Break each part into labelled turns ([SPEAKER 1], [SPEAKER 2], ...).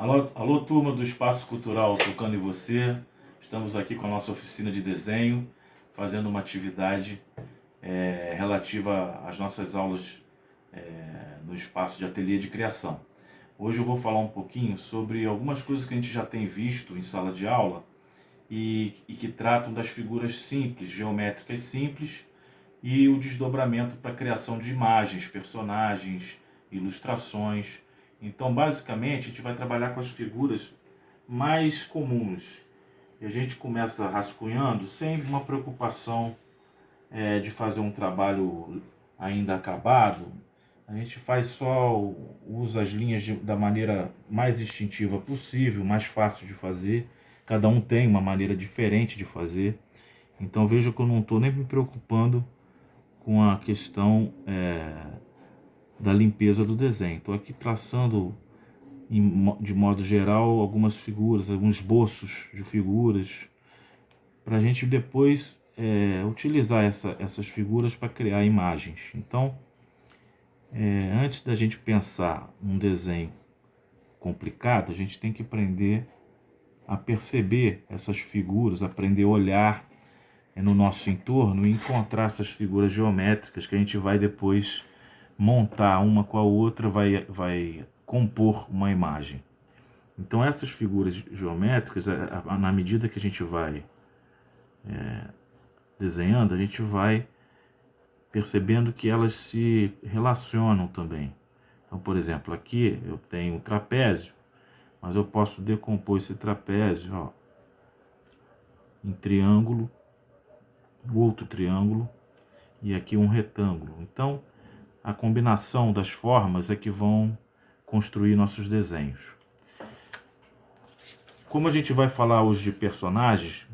[SPEAKER 1] Alô, alô, turma do Espaço Cultural Tocando em Você. Estamos aqui com a nossa oficina de desenho, fazendo uma atividade relativa às nossas aulas no espaço de ateliê de criação. Hoje eu vou falar um pouquinho sobre algumas coisas que a gente já tem visto em sala de aula e que tratam das figuras simples, geométricas simples, e o desdobramento para a criação de imagens, personagens, ilustrações. Então, basicamente, a gente vai trabalhar com as figuras mais comuns. E a gente começa rascunhando sem uma preocupação de fazer um trabalho ainda acabado. A gente faz só, usa as linhas da maneira mais instintiva possível, mais fácil de fazer. Cada um tem uma maneira diferente de fazer. Então veja que eu não estou nem me preocupando com a questão da limpeza do desenho. Estou aqui traçando, de modo geral, algumas figuras, alguns esboços de figuras, para a gente depois utilizar essas figuras para criar imagens. Então, antes da gente pensar um desenho complicado, a gente tem que aprender a perceber essas figuras, aprender a olhar no nosso entorno e encontrar essas figuras geométricas que a gente vai depois montar uma com a outra, vai compor uma imagem. Então essas figuras geométricas, na medida que a gente vai desenhando, a gente vai percebendo que elas se relacionam também. Então, por exemplo, aqui eu tenho um trapézio, mas eu posso decompor esse trapézio em triângulo, outro triângulo e aqui um retângulo. Então, a combinação das formas é que vão construir nossos desenhos. Como a gente vai falar hoje de personagens,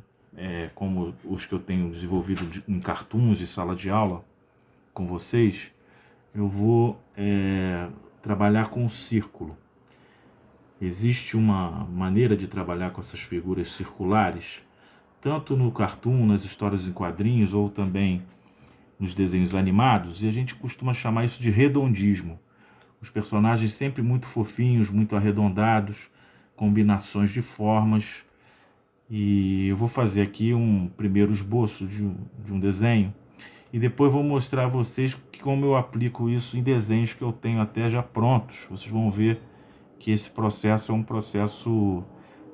[SPEAKER 1] como os que eu tenho desenvolvido em cartoons e sala de aula com vocês, eu vou trabalhar com o círculo. Existe uma maneira de trabalhar com essas figuras circulares, tanto no cartoon, nas histórias em quadrinhos ou também nos desenhos animados, e a gente costuma chamar isso de redondismo. Os personagens sempre muito fofinhos, muito arredondados, combinações de formas. E eu vou fazer aqui um primeiro esboço de um desenho e depois vou mostrar a vocês como eu aplico isso em desenhos que eu tenho até já prontos. Vocês vão ver que esse processo é um processo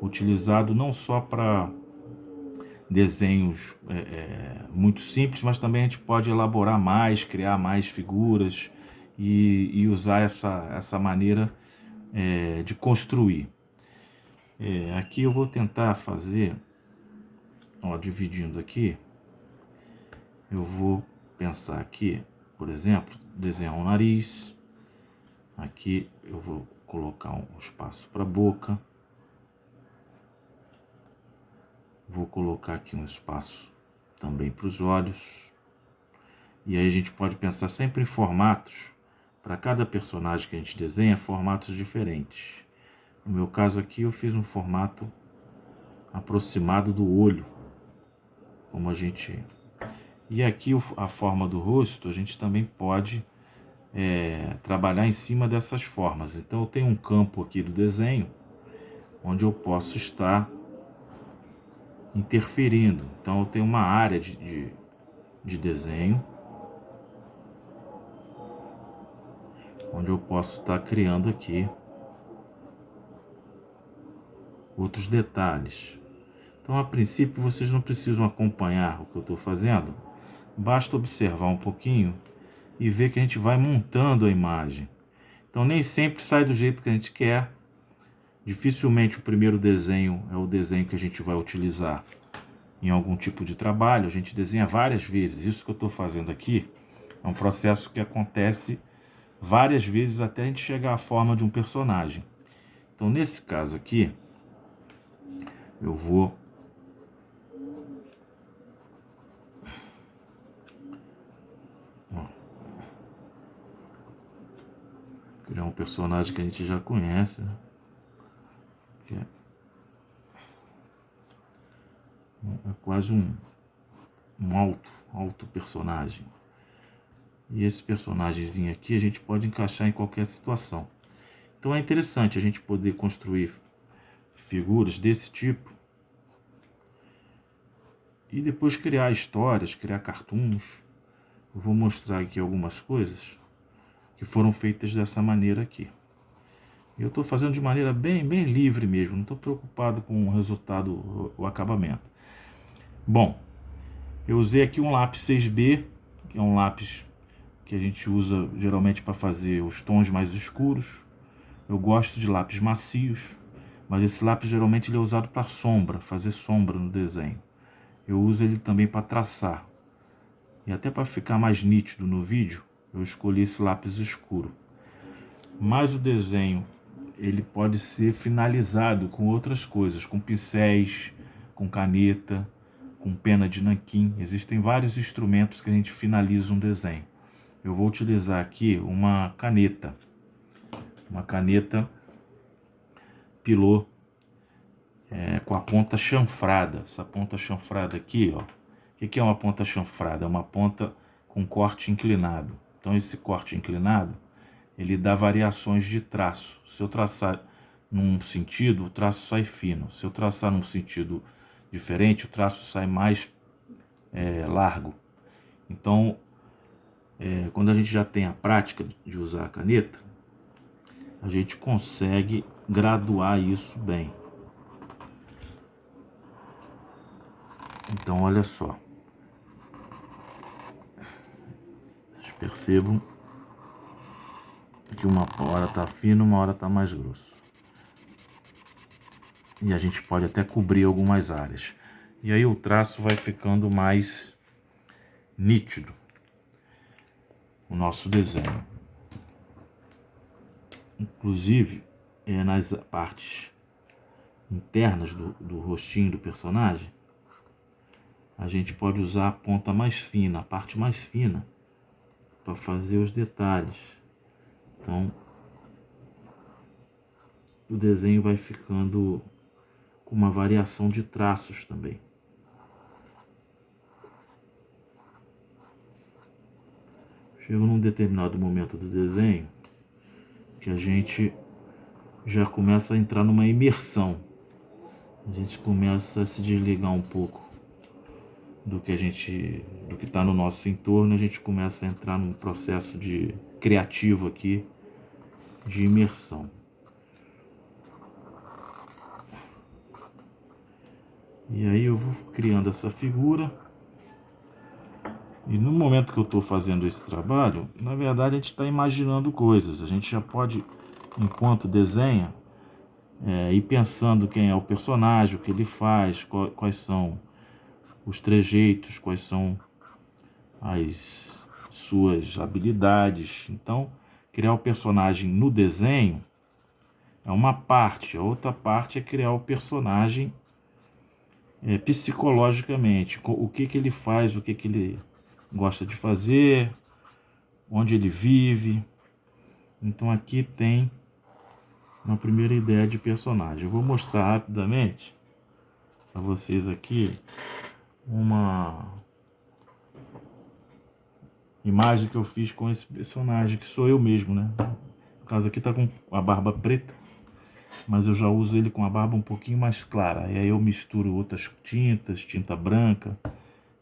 [SPEAKER 1] utilizado não só para desenhos muito simples, mas também a gente pode elaborar mais, criar mais figuras e usar essa maneira de construir. Aqui eu vou tentar fazer, dividindo aqui, eu vou pensar aqui, por exemplo, desenhar um nariz. Aqui eu vou colocar um espaço para a boca. Vou colocar aqui um espaço também para os olhos. E aí a gente pode pensar sempre em formatos. Para cada personagem que a gente desenha, formatos diferentes. No meu caso aqui eu fiz um formato aproximado do olho. Como a gente... E aqui a forma do rosto a gente também pode trabalhar em cima dessas formas. Então eu tenho um campo aqui do desenho onde eu posso estar interferindo. Então eu tenho uma área de desenho onde eu posso estar criando aqui outros detalhes. Então a princípio vocês não precisam acompanhar o que eu estou fazendo, basta observar um pouquinho e ver que a gente vai montando a imagem. Então nem sempre sai do jeito que a gente quer. Dificilmente o primeiro desenho é o desenho que a gente vai utilizar em algum tipo de trabalho. A gente desenha várias vezes. Isso que eu estou fazendo aqui é um processo que acontece várias vezes até a gente chegar à forma de um personagem. Então nesse caso aqui, eu vou criar um personagem que a gente já conhece, né? Que é quase um alto personagem. E esse personagemzinho aqui a gente pode encaixar em qualquer situação. Então é interessante a gente poder construir figuras desse tipo e depois criar histórias, criar cartoons. Eu vou mostrar aqui algumas coisas que foram feitas dessa maneira aqui. Eu estou fazendo de maneira bem livre mesmo, não estou preocupado com o resultado, o acabamento. Bom, eu usei aqui um lápis 6B, que é um lápis que a gente usa geralmente para fazer os tons mais escuros. Eu gosto de lápis macios, mas esse lápis geralmente ele é usado para sombra, fazer sombra no desenho. Eu uso ele também para traçar. E até para ficar mais nítido no vídeo, eu escolhi esse lápis escuro. Mas o desenho ele pode ser finalizado com outras coisas, com pincéis, com caneta, com pena de nanquim. Existem vários instrumentos que a gente finaliza um desenho. Eu vou utilizar aqui uma caneta pilô, com a ponta chanfrada. Essa ponta chanfrada aqui, ó. O que é uma ponta chanfrada? É uma ponta com corte inclinado. Então esse corte inclinado, ele dá variações de traço. Se eu traçar num sentido, o traço sai fino. Se eu traçar num sentido diferente, o traço sai mais largo. Então, quando a gente já tem a prática de usar a caneta, a gente consegue graduar isso bem. Então, olha só. Vocês percebam que uma hora tá fino, uma hora tá mais grosso. E a gente pode até cobrir algumas áreas. E aí o traço vai ficando mais nítido, o nosso desenho. Inclusive, nas partes internas do rostinho do personagem, a gente pode usar a ponta mais fina, a parte mais fina, para fazer os detalhes. Então, o desenho vai ficando com uma variação de traços também. Chega num determinado momento do desenho que a gente já começa a entrar numa imersão. A gente começa a se desligar um pouco do que está no nosso entorno. A gente começa a entrar num processo criativo aqui, de imersão. E aí eu vou criando essa figura. E no momento que eu estou fazendo esse trabalho, na verdade a gente está imaginando coisas. A gente já pode, enquanto desenha, ir pensando quem é o personagem, o que ele faz, quais são os trejeitos, quais são as suas habilidades. Então, criar o personagem no desenho é uma parte. A outra parte é criar o personagem psicologicamente. O que ele faz, o que ele gosta de fazer, onde ele vive. Então aqui tem uma primeira ideia de personagem. Eu vou mostrar rapidamente para vocês aqui uma imagem que eu fiz com esse personagem, que sou eu mesmo, né? No caso aqui tá com a barba preta, mas eu já uso ele com a barba um pouquinho mais clara. E aí eu misturo outras tintas, tinta branca,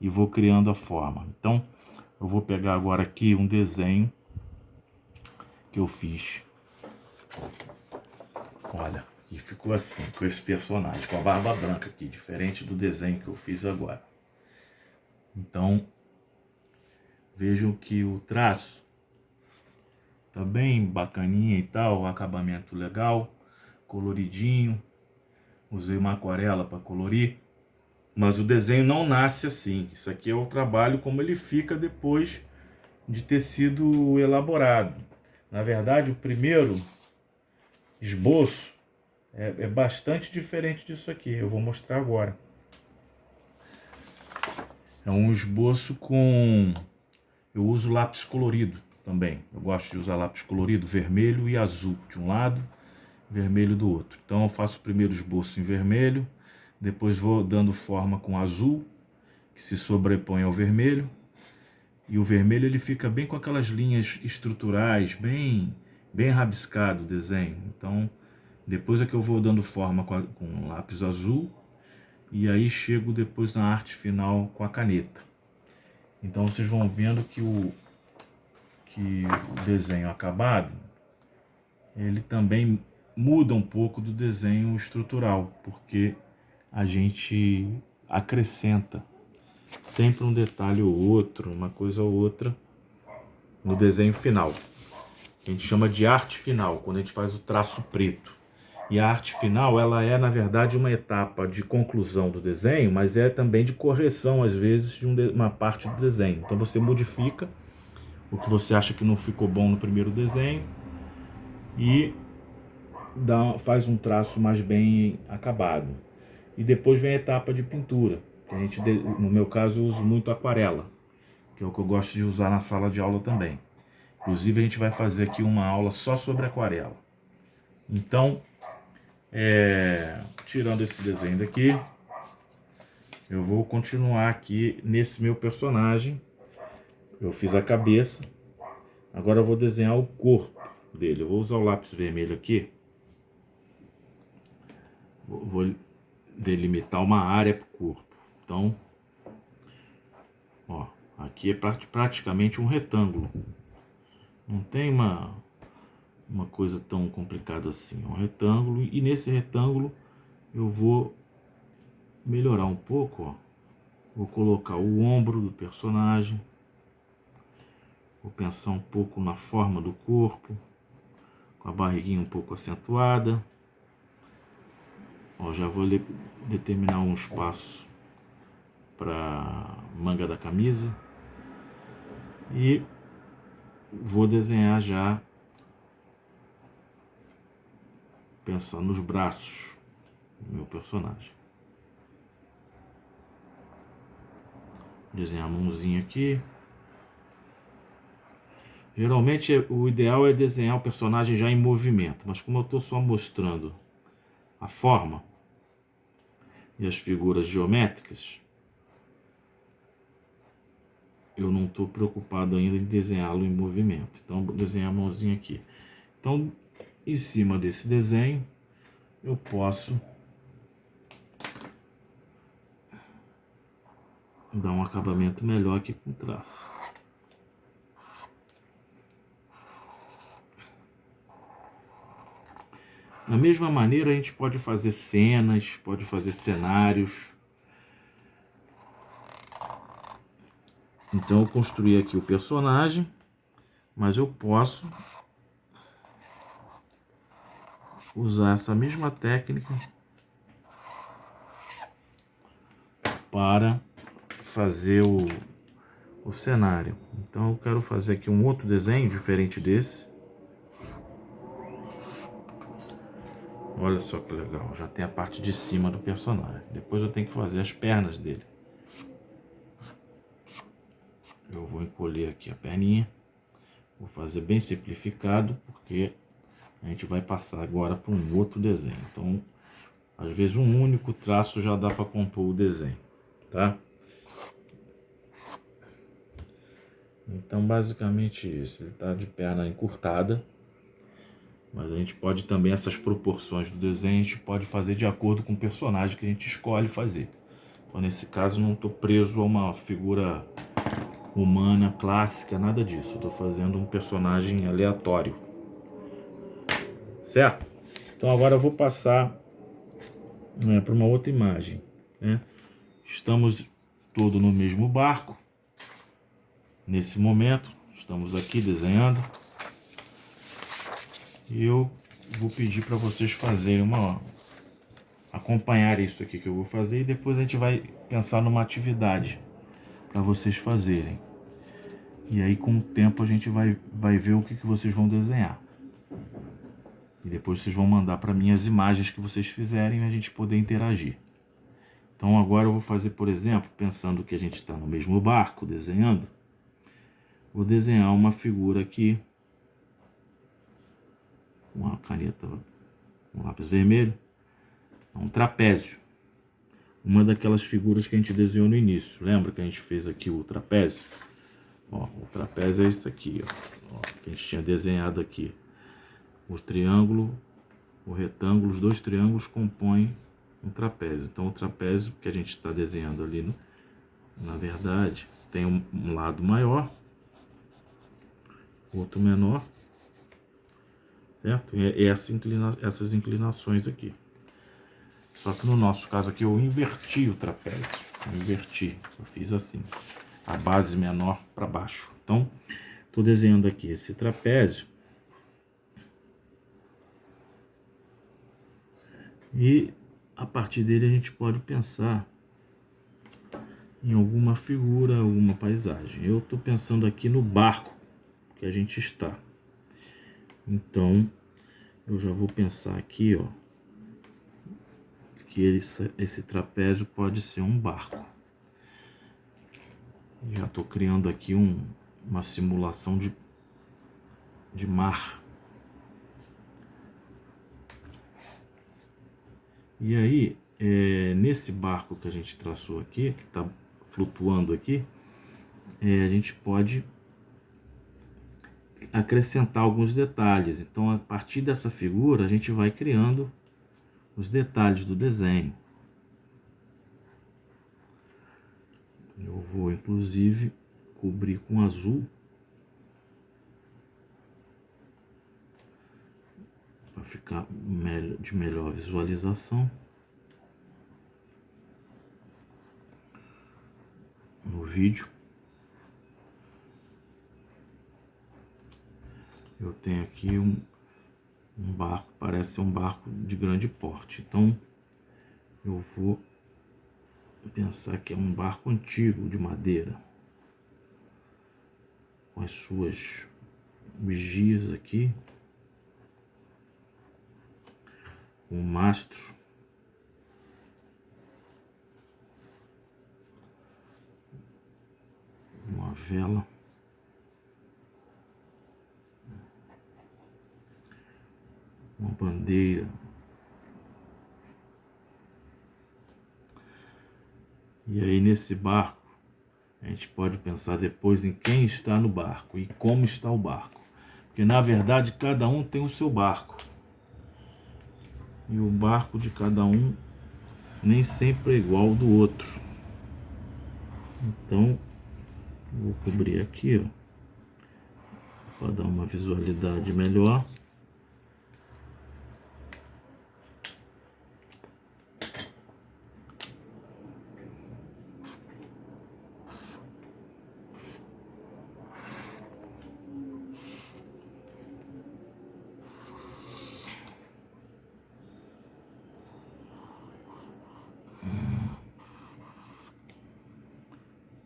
[SPEAKER 1] e vou criando a forma. Então, eu vou pegar agora aqui um desenho que eu fiz. Olha, e ficou assim, com esse personagem, com a barba branca aqui, diferente do desenho que eu fiz agora. Então, vejam que o traço tá bem bacaninha e tal, o acabamento legal, coloridinho. Usei uma aquarela para colorir. Mas o desenho não nasce assim. Isso aqui é o trabalho como ele fica depois de ter sido elaborado. Na verdade, o primeiro esboço é bastante diferente disso aqui. Eu vou mostrar agora. É um esboço com... Eu uso lápis colorido também. Eu gosto de usar lápis colorido, vermelho e azul de um lado, vermelho do outro. Então eu faço o primeiro esboço em vermelho. Depois vou dando forma com azul, que se sobrepõe ao vermelho. E o vermelho ele fica bem com aquelas linhas estruturais, bem bem rabiscado o desenho. Então, depois é que eu vou dando forma com lápis azul, e aí chego depois na arte final com a caneta. Então vocês vão vendo que o desenho acabado, ele também muda um pouco do desenho estrutural, porque a gente acrescenta sempre um detalhe ou outro, uma coisa ou outra no desenho final. A gente chama de arte final, quando a gente faz o traço preto. E a arte final, ela é, na verdade, uma etapa de conclusão do desenho, mas é também de correção, às vezes, de uma parte do desenho. Então você modifica o que você acha que não ficou bom no primeiro desenho e faz um traço mais bem acabado. E depois vem a etapa de pintura, que a gente, no meu caso, eu uso muito aquarela, que é o que eu gosto de usar na sala de aula também. Inclusive, a gente vai fazer aqui uma aula só sobre aquarela. Então, tirando esse desenho daqui, eu vou continuar aqui nesse meu personagem. Eu fiz a cabeça, agora eu vou desenhar o corpo dele. Eu vou usar o lápis vermelho aqui, vou delimitar uma área para o corpo. Então, ó, aqui é praticamente um retângulo, não tem uma coisa tão complicada assim. É um retângulo, e nesse retângulo eu vou melhorar um pouco, ó. Vou colocar o ombro do personagem, vou pensar um pouco na forma do corpo, com a barriguinha um pouco acentuada. Ó, já vou determinar um espaço para manga da camisa e vou desenhar já, pensando nos braços do meu personagem. Desenhar a mãozinha aqui. Geralmente o ideal é desenhar o personagem já em movimento, mas como eu estou só mostrando a forma e as figuras geométricas, eu não estou preocupado ainda em desenhá-lo em movimento. Então vou desenhar a mãozinha aqui. Então, em cima desse desenho, eu posso dar um acabamento melhor aqui com o traço. Da mesma maneira, a gente pode fazer cenas, pode fazer cenários. Então eu construí aqui o personagem, mas eu posso usar essa mesma técnica para fazer o cenário. Então eu quero fazer aqui um outro desenho diferente desse. Olha só que legal, já tem a parte de cima do personagem. Depois eu tenho que fazer as pernas dele. Eu vou encolher aqui a perninha. Vou fazer bem simplificado, porque a gente vai passar agora para um outro desenho. Então, às vezes um único traço já dá para compor o desenho, tá? Então, basicamente isso. Ele está de perna encurtada. Mas a gente pode também, essas proporções do desenho, a gente pode fazer de acordo com o personagem que a gente escolhe fazer. Então, nesse caso, não estou preso a uma figura humana clássica, nada disso. Estou fazendo um personagem aleatório. Certo? Então, agora eu vou passar para uma outra imagem, né? Estamos todos no mesmo barco. Nesse momento, estamos aqui desenhando. E eu vou pedir para vocês fazerem acompanhar isso aqui que eu vou fazer, e depois a gente vai pensar numa atividade para vocês fazerem. E aí com o tempo a gente vai ver o que vocês vão desenhar. E depois vocês vão mandar para mim as imagens que vocês fizerem e a gente poder interagir. Então agora eu vou fazer, por exemplo, pensando que a gente está no mesmo barco desenhando, vou desenhar uma figura aqui, uma caneta, um lápis vermelho, um trapézio. Uma daquelas figuras que a gente desenhou no início. Lembra que a gente fez aqui o trapézio? Ó, o trapézio é isso aqui, ó, que a gente tinha desenhado aqui. o triângulo, o retângulo, os dois triângulos compõem um trapézio. Então o trapézio que a gente está desenhando ali, na verdade, tem um lado maior, outro menor, certo? E essas inclinações aqui. Só que no nosso caso aqui eu inverti o trapézio, eu fiz assim, a base menor para baixo. Então, estou desenhando aqui esse trapézio e a partir dele a gente pode pensar em alguma figura, alguma paisagem. Eu estou pensando aqui no barco que a gente está. Então, eu já vou pensar aqui, ó, que esse trapézio pode ser um barco. Já estou criando aqui uma simulação de mar. E aí, nesse barco que a gente traçou aqui, que está flutuando aqui, a gente pode acrescentar alguns detalhes. Então, a partir dessa figura, a gente vai criando os detalhes do desenho. Eu vou, inclusive, cobrir com azul para ficar de melhor visualização no vídeo. Eu tenho aqui um barco, parece ser um barco de grande porte. Então, eu vou pensar que é um barco antigo de madeira, com as suas vigias aqui, um mastro, uma vela, uma bandeira, e aí nesse barco a gente pode pensar depois em quem está no barco e como está o barco, porque na verdade cada um tem o seu barco e o barco de cada um nem sempre é igual ao do outro. Então vou cobrir aqui, ó, para dar uma visualidade melhor.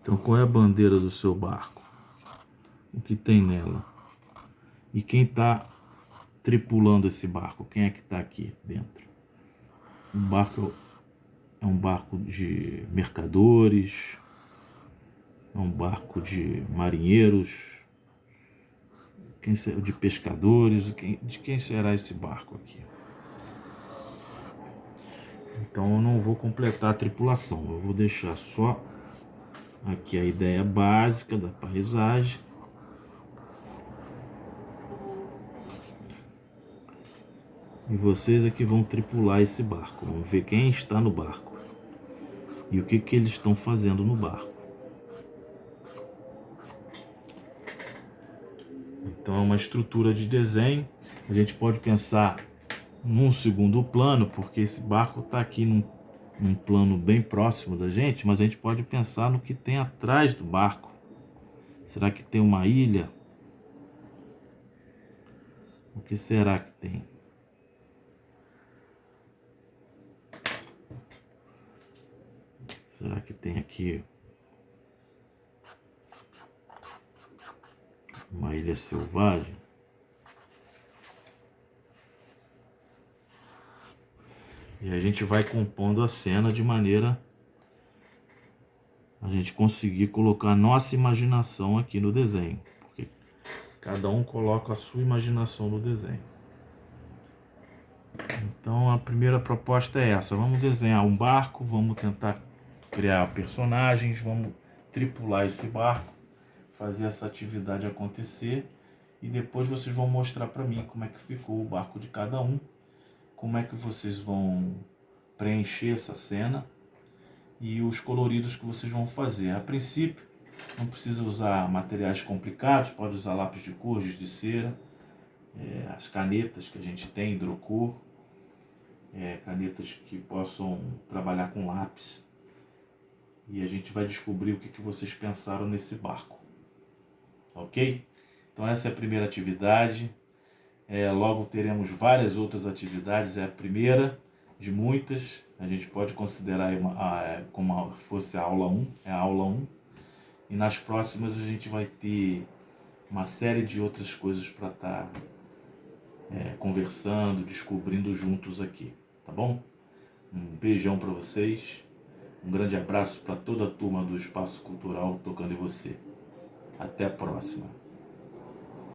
[SPEAKER 1] Então, qual é a bandeira do seu barco? O que tem nela? E quem está tripulando esse barco? Quem é que está aqui dentro? O barco é um barco de mercadores, é um barco de marinheiros, de pescadores, de quem será esse barco aqui? Então eu não vou completar a tripulação, eu vou deixar só aqui a ideia básica da paisagem. E vocês aqui vão tripular esse barco, vão ver quem está no barco e o que eles estão fazendo no barco. Então é uma estrutura de desenho. A gente pode pensar num segundo plano, porque esse barco está aqui num plano bem próximo da gente, mas a gente pode pensar no que tem atrás do barco. Será que tem uma ilha? O que será que tem? Será que tem aqui uma ilha selvagem? E a gente vai compondo a cena de maneira a gente conseguir colocar a nossa imaginação aqui no desenho, porque cada um coloca a sua imaginação no desenho. Então a primeira proposta é essa: vamos desenhar um barco, vamos tentar criar personagens, vamos tripular esse barco, fazer essa atividade acontecer e depois vocês vão mostrar para mim como é que ficou o barco de cada um, como é que vocês vão preencher essa cena e os coloridos que vocês vão fazer. A princípio, não precisa usar materiais complicados, pode usar lápis de cor, giz de cera, as canetas que a gente tem, hidrocor, canetas que possam trabalhar com lápis. E a gente vai descobrir o que vocês pensaram nesse barco. Ok? Então essa é a primeira atividade. Logo teremos várias outras atividades. É a primeira de muitas. A gente pode considerar como fosse a aula 1. É a aula 1. E nas próximas a gente vai ter uma série de outras coisas para estar conversando, descobrindo juntos aqui. Tá bom? Um beijão para vocês. Um grande abraço para toda a turma do Espaço Cultural Tocando em Você. Até a próxima.